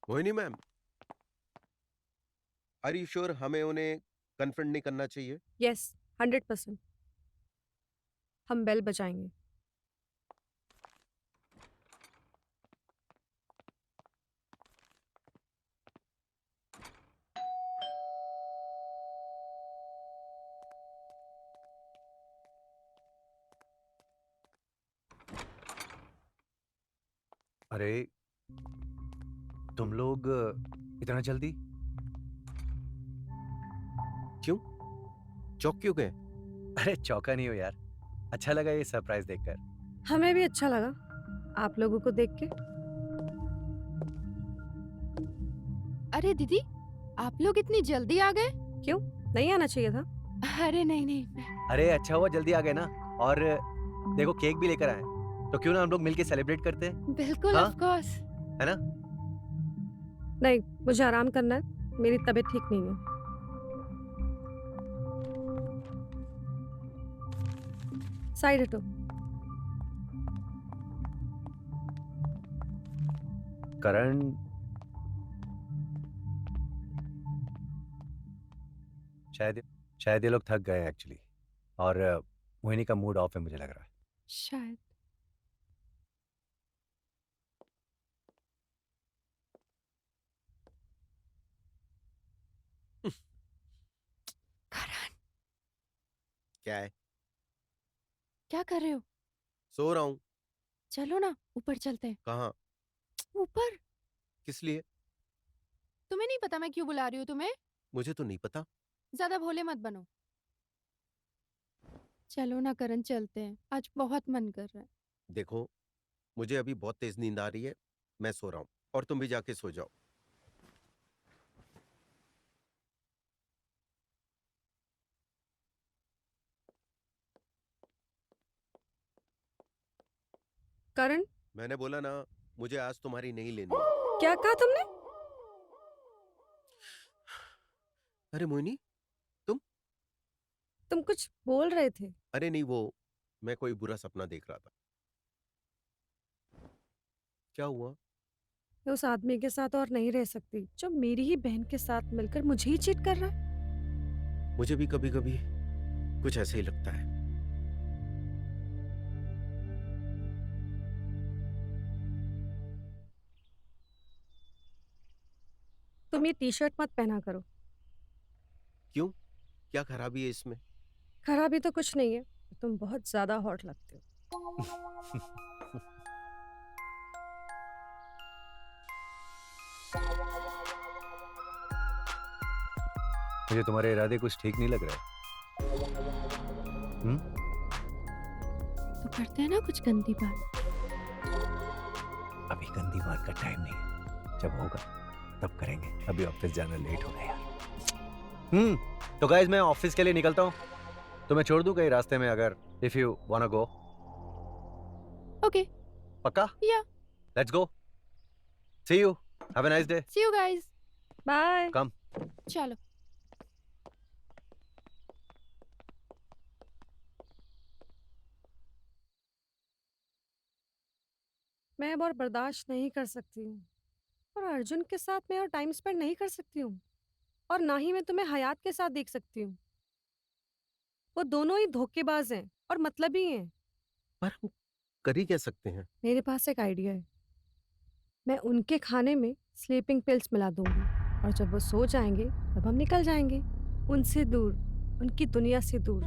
Mohini ma'am, are you sure हमें उन्हें कन्फ्रंट नहीं करना चाहिए? यस 100%। हम बेल बजाएंगे। अरे तुम लोग इतना जल्दी? क्यों? चौंक क्यों गए? अरे चौंका नहीं हो यार, अच्छा लगा ये सरप्राइज देखकर। हमें भी अच्छा लगा आप लोगों को देख के। अरे दीदी, आप लोग इतनी जल्दी आ गए? क्यों, नहीं आना चाहिए था? अरे नहीं नहीं। अरे अच्छा हुआ जल्दी आ गए ना, और देखो केक भी लेकर आए, तो क्यों ना हम लोग मिलके सेलिब्रेट करते हैं? बिल्कुल, हाँ? Of course. है ना? नहीं, मुझे आराम करना है, मेरी तबीयत ठीक नहीं है। साइड हटो। करण, शायद ये लोग थक गए हैं एक्चुअली, और मोहिनी का मूड ऑफ है मुझे लग रहा है। शायद। करण, क्या है? क्या कर रहे हो? सो रहा हूँ। चलो ना, ऊपर चलते हैं। कहाँ? ऊपर? किस लिए? तुम्हें नहीं पता मैं क्यों बुला रही हूँ तुम्हें? मुझे तो नहीं पता। ज्यादा भोले मत बनो। चलो ना करण, चलते हैं, आज बहुत मन कर रहा है। देखो, मुझे अभी बहुत तेज नींद आ रही है, मैं सो रहा हूँ, और तुम भी जाके सो जाओ। करण, मैंने बोला ना, मुझे आज तुम्हारी नहीं लेनी है। क्या कहा तुमने? अरे मोहिनी, तुम कुछ बोल रहे थे। अरे नहीं, वो मैं कोई बुरा सपना देख रहा था। क्या हुआ? मैं उस आदमी के साथ और नहीं रह सकती जो मेरी ही बहन के साथ मिलकर मुझे ही चीट कर रहा है। मुझे भी कभी कभी कुछ ऐसे ही लगता है। तुम ये टी शर्ट मत पहना करो। क्यों? क्या खराबी है इसमें? खराबी तो कुछ नहीं है, तुम बहुत ज्यादा हॉट लगते हो। मुझे तुम्हारे इरादे कुछ ठीक नहीं लग रहा है। तो करते हैं ना कुछ गंदी बात। अभी गंदी बात का टाइम नहीं है, जब होगा तब करेंगे, अभी ऑफिस जाना लेट हो गया यार। तो गाइस मैं ऑफिस के लिए निकलता हूँ, तो मैं छोड़ दूँ कहीं रास्ते में अगर, if you wanna go. Okay. पक्का? Yeah. Let's go. See you, have a nice day. See you guys. Bye. Come. चलो। मैं अब और बर्दाश्त नहीं कर सकती हूँ, और अर्जुन के साथ मैं और टाइम स्पेंड नहीं कर सकती हूँ, और ना ही मैं तुम्हें हयात के साथ देख सकती हूँ। वो दोनों ही धोखेबाज हैं और मतलबी हैं। पर हम कर ही क्या सकते हैं? मेरे पास एक आइडिया है। मैं उनके खाने में स्लीपिंग पिल्स मिला दूंगी, और जब वो सो जाएंगे तब हम निकल जाएंगे, उनसे दूर, उनकी दुनिया से दूर।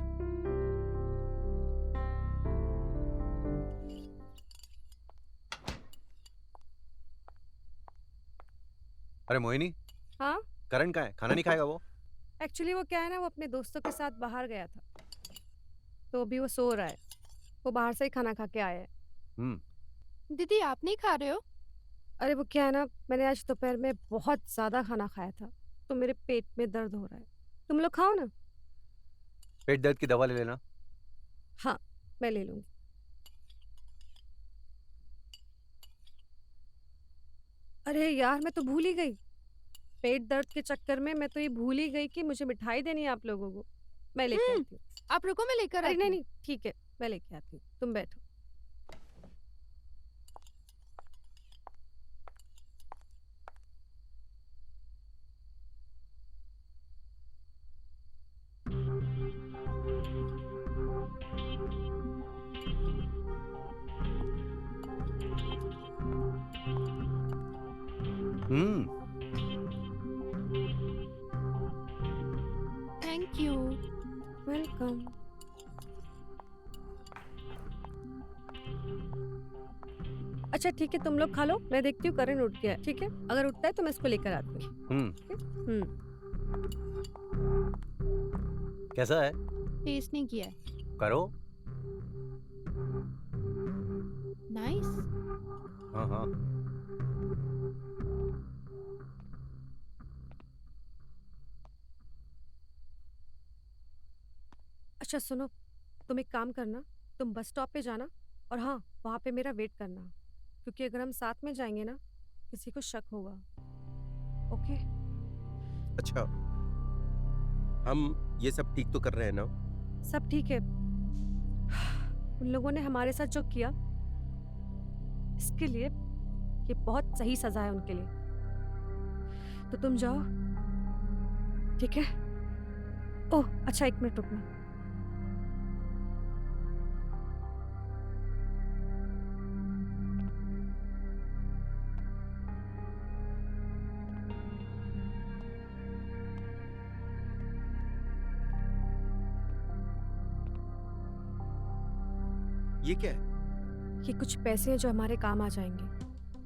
अरे मोहिनी, हाँ, करण कहाँ है? खाना नहीं खाएगा वो? एक्चुअली वो क्या है ना, वो अपने दोस्तों के साथ बाहर गया था, तो अभी वो सो रहा है। वो बाहर से ही खाना खा के आया है। दीदी आप नहीं खा रहे हो? अरे वो क्या है ना, मैंने आज दोपहर में बहुत ज्यादा खाना खाया था, तो मेरे पेट में दर्द हो रहा है। तुम लोग खाओ ना। पेट दर्द की दवा ले लेना। हाँ, मैं ले लूंगी। अरे यार, मैं तो भूल ही गई। पेट दर्द के चक्कर में मैं तो ये भूल ही गई कि मुझे मिठाई देनी है आप लोगों को। मैं लेके आती हूँ। आप रुको, मैं लेकर अरे आती नहीं हूँ। नहीं, ठीक है, मैं लेके आती हूँ, तुम बैठो। Thank you. वेलकम। अच्छा ठीक है, तुम लोग खा लो, मैं देखती हूँ करण उठ गया है, ठीक है? अगर उठता है तो मैं इसको लेकर आती हूँ। हम्म। हम्म। कैसा है? टेस्ट नहीं किया है। करो। नाइस। हाँ हाँ। अच्छा सुनो, तुम एक काम करना, तुम बस स्टॉप पे जाना और हाँ, वहाँ पे मेरा वेट करना, क्योंकि अगर हम साथ में जाएंगे ना, किसी को शक होगा। ओके? अच्छा, हम ये सब ठीक तो कर रहे हैं ना? सब ठीक है। उन लोगों ने हमारे साथ जो किया, इसके लिए ये बहुत सही सजा है उनके लिए। तो तुम जाओ, ठीक है? ओह अच्छा, 1 मिनट रुकना। ये क्या है? ये कुछ पैसे हैं जो हमारे काम आ जाएंगे,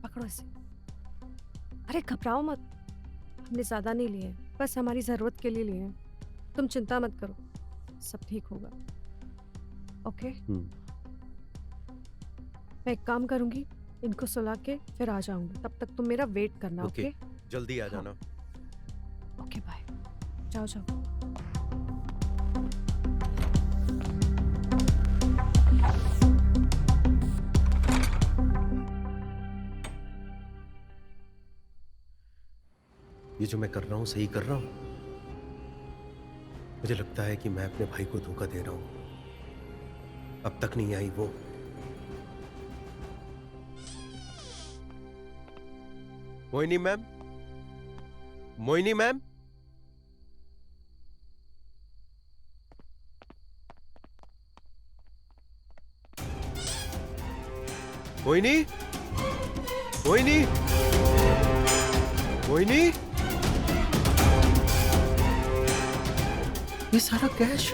पकड़ो इसे। अरे घबराओ मत, हमने ज्यादा नहीं लिए हैं, बस हमारी जरूरत के लिए लिए हैं। तुम चिंता मत करो, सब ठीक होगा। ओके? मैं एक काम करूंगी, इनको सुला के फिर आ जाऊंगी, तब तक तुम मेरा वेट करना। ओके? जल्दी आ जाना। Okay bye. जाओ जाओ। ये जो मैं कर रहा हूँ सही कर रहा हूँ? मुझे लगता है कि मैं अपने भाई को धोखा दे रहा हूँ। अब तक नहीं आई वो। मोहिनी मैम, मोहिनी मैम, मोहिनी, मोहिनी, मोहिनी, ये सारा कैश।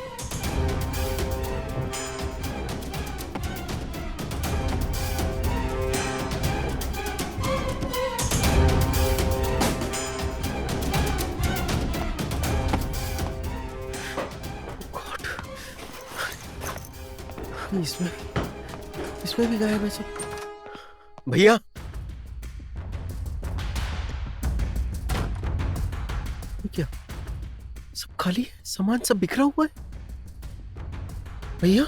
गॉड, इसमें भी गायब है सब। भैया, ये क्या? सब खाली है, सामान सब बिखरा हुआ है। भैया,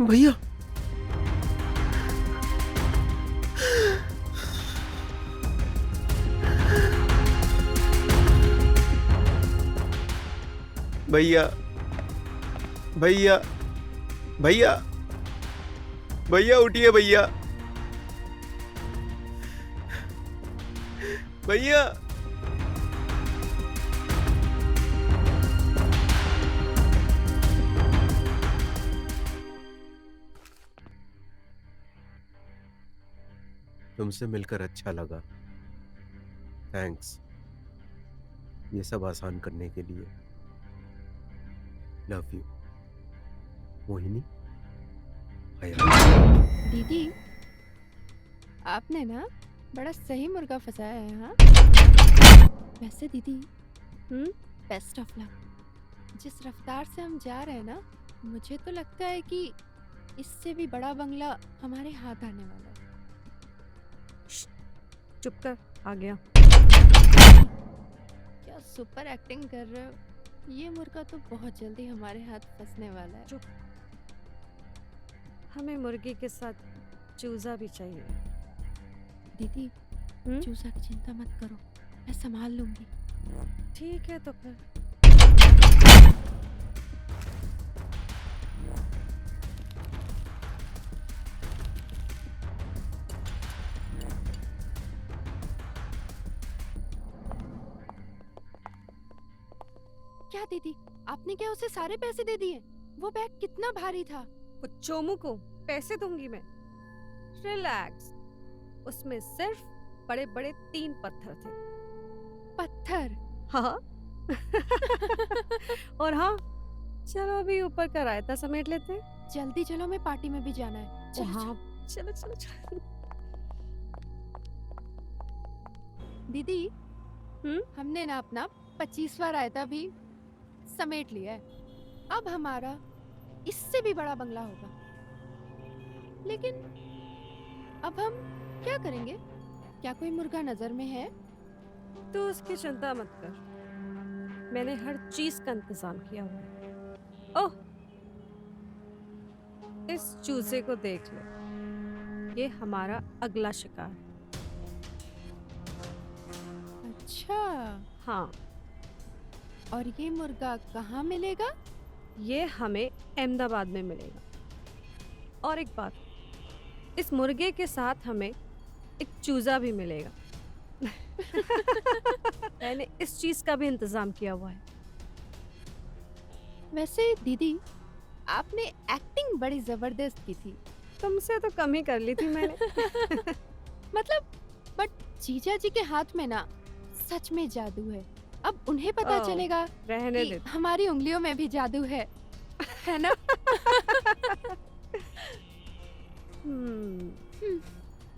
भैया, भैया, भैया, भैया, भैया उठिए भैया, भैया। तुमसे मिलकर अच्छा लगा, थैंक्स ये सब आसान करने के लिए। Love you Mohini. दीदी, आपने ना बड़ा सही मुर्गा फंसाया है। हाँ वैसे दीदी, बेस्ट ऑफ लक। जिस रफ्तार से हम जा रहे हैं ना, मुझे तो लगता है कि इससे भी बड़ा बंगला हमारे हाथ आने वाला है। चुप कर, आ गया। क्या सुपर एक्टिंग कर रहे हो। ये मुर्गा तो बहुत जल्दी हमारे हाथ फंसने वाला है। चुप। हमें मुर्गी के साथ चूजा भी चाहिए। दीदी चूसा की चिंता मत करो, मैं संभाल लूंगी। ठीक है तो फिर क्या दीदी, आपने क्या उसे सारे पैसे दे दिए? वो बैग कितना भारी था। वो चोमू को पैसे दूंगी मैं। रिलैक्स, उसमें सिर्फ बड़े बड़े 3 पत्थर थे। पत्थर? हाँ। और हाँ, चलो अभी ऊपर का रायता समेट लेते हैं। जल्दी चलो, मैं पार्टी में भी जाना है। चलो, हाँ, चलो चलो चलो। दीदी हमने ना अपना 25वां रायता भी समेट लिया है। अब हमारा इससे भी बड़ा बंगला होगा। लेकिन अब हम क्या करेंगे? क्या कोई मुर्गा नजर में है? तू उसकी चिंता मत कर, मैंने हर चीज का इंतजाम किया हुआ है। ओह, इस चूजे को देख ले, ये हमारा अगला शिकार है। अच्छा, हाँ। और ये मुर्गा कहाँ मिलेगा? ये हमें अहमदाबाद में मिलेगा। और एक बात, इस मुर्गे के साथ हमें एक चूजा भी मिलेगा। मैंने इस चीज का भी इंतजाम किया हुआ है। वैसे दीदी, आपने एक्टिंग बड़ी जबरदस्त की थी। तुमसे तो कम ही कर ली थी मैंने। मतलब, बट जीजा जी के हाथ में ना सच में जादू है। अब उन्हें पता चलेगा रहने कि दे। हमारी उंगलियों में भी जादू है ना?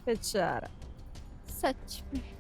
बेचारा। सच में।